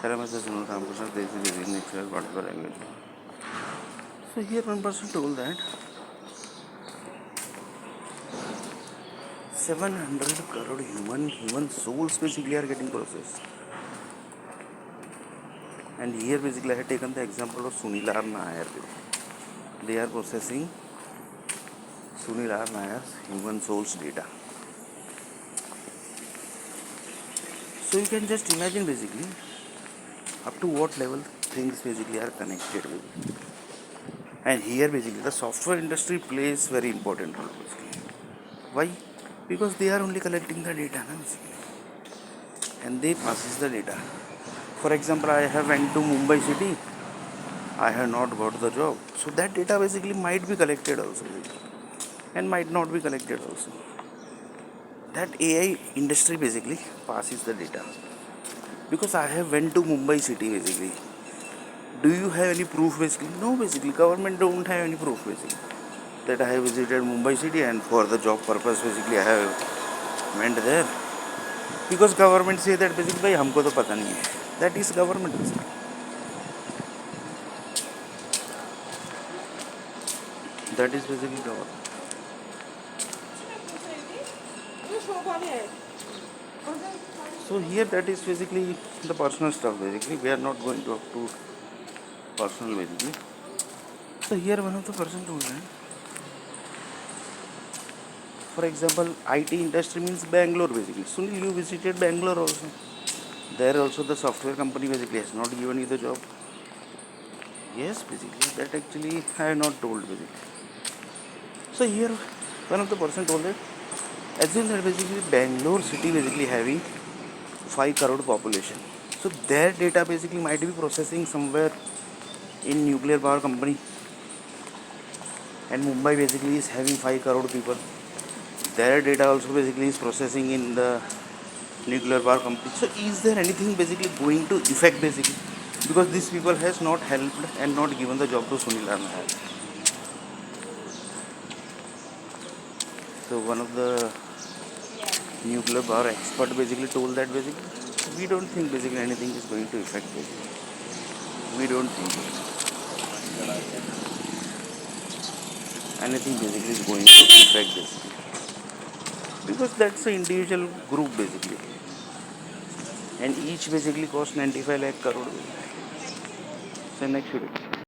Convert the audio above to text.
Hello, Mr. Sunil Ramakrishna. This is the next particular language. So here one person told that 700 crore human souls basically are getting processed. And here basically I have taken the example of Sunil R. Nair. They are processing Sunil R. Nair's human souls data. So you can just imagine basically up to what level things basically are connected with. And here basically the software industry plays very important role basically. Why? Because they are only collecting the data basically, and they passes the data. For example, I have went to Mumbai city, I have not got the job, so that data basically might be collected also and might not be collected also. That AI industry basically passes the data because I have went to Mumbai city basically. Do you have any proof basically? No, basically government don't have any proof basically that I have visited Mumbai city and for the job purpose basically I have went there. Because government say that basically भाई हमको तो पता नहीं है. That is government basically. That is basically government. So here that is basically the personal stuff basically. We are not going to up to personal basically. So here one of the person told that, for example, IT industry means Bangalore basically. Sunil, you visited Bangalore also. There also the software company basically has not given you the job. Yes, basically that actually I have not told basically. So here one of the person told that assume that basically Bangalore city basically having 5 crore population. So their data basically might be processing somewhere in nuclear power company, and Mumbai basically is having 5 crore people. Their data also basically is processing in the nuclear power company. So is there anything basically going to affect basically? Because these people has not helped and not given the job to Sunil Nair. So one of the nuclear power expert basically told that basically we don't think basically anything is going to affect basically. We don't think anything basically is going to affect basically. Because that's an individual group basically. And each basically cost 95 lakh crore. So next video.